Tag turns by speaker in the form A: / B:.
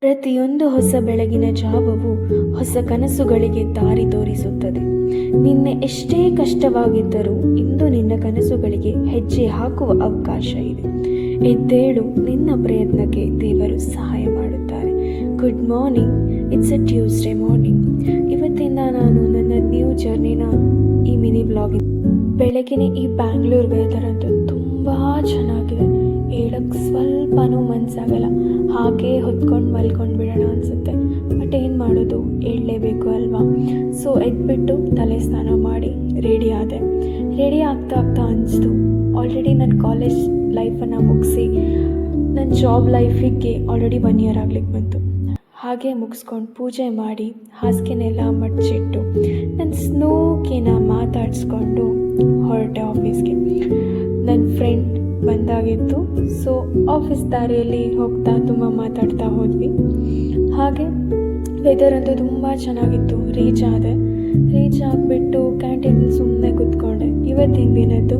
A: ಪ್ರತಿಯೊಂದು ಹೊಸ ಬೆಳಗಿನ ಜಾವವು ಹೊಸ ಕನಸುಗಳಿಗೆ ದಾರಿ ತೋರಿಸುತ್ತದೆ. ನಿನ್ನೆ ಎಷ್ಟೇ ಕಷ್ಟವಾಗಿದ್ದರೂ ಇಂದು ನಿನ್ನ ಕನಸುಗಳಿಗೆ ಹೆಜ್ಜೆ ಹಾಕುವ ಅವಕಾಶ ಇದೆ. ಎದ್ದೇಳು, ನಿನ್ನ ಪ್ರಯತ್ನಕ್ಕೆ ದೇವರು ಸಹಾಯ ಮಾಡುತ್ತಾರೆ. Good morning, it's a Tuesday morning. ಇವತ್ತಿಂದ ನಾನು ನನ್ನ ನ್ಯೂ ಜರ್ನಿನ ಈ ಮಿನಿ ವ್ಲಾಗ್. ಬೆಳಗಿನ ಈ ಬ್ಯಾಂಗ್ಳೂರ್ ವೆದರ್ ಅಂತೂ ತುಂಬ ಚೆನ್ನಾಗಿದೆ. ಹೇಳಕ್ಕೆ ಸ್ವಲ್ಪನೂ ಮನಸ್ಸಾಗಲ್ಲ. ಹಾಗೇ ಹೊತ್ಕೊಂಡು ಮಲ್ಕೊಂಡು ಬಿಡೋಣ ಅನಿಸುತ್ತೆ. ಬಟ್ ಏನು ಮಾಡೋದು, ಹೇಳಲೇಬೇಕು ಅಲ್ವಾ. ಸೊ ಎದ್ಬಿಟ್ಟು ತಲೆ ಸ್ನಾನ ಮಾಡಿ ರೆಡಿ ಆದೆ. ರೆಡಿ ಆಗ್ತಾ ಅನಿಸ್ತು, ಆಲ್ರೆಡಿ ನನ್ನ ಕಾಲೇಜ್ ಲೈಫನ್ನು ಮುಗಿಸಿ ನನ್ನ ಜಾಬ್ ಲೈಫಿಗೆ ಆಲ್ರೆಡಿ 1 year ಆಗ್ಲಿಕ್ಕೆ ಬಂತು. ಹಾಗೆ ಮುಗಿಸ್ಕೊಂಡು ಪೂಜೆ ಮಾಡಿ ಹಾಸಿಗೆನೆಲ್ಲ ಮಡಚಿಟ್ಟು ನನ್ನ ಸ್ನೂಕಿನ ಮಾತಾಡಿಸ್ಕೊಂಡು ಹೊರಟೆ ಆಫೀಸ್ಗೆ. ನನ್ನ ಫ್ರೆಂಡ್ ಬಂದಾಗಿತ್ತು. ಸೊ ಆಫೀಸ್ ದಾರಿಯಲ್ಲಿ ಹೋಗ್ತಾ ತುಂಬ ಮಾತಾಡ್ತಾ ಹೋದ್ವಿ. ಹಾಗೆ ವೆದರ್ ಅಂತೂ ತುಂಬ ಚೆನ್ನಾಗಿತ್ತು. ರೀಚ್ ಆಗಿಬಿಟ್ಟು ಕ್ಯಾಂಟೀನಲ್ಲಿ ಸುಮ್ಮನೆ ಕೂತ್ಕೊಂಡೆ. ಇವತ್ತಿನ ದಿನದ್ದು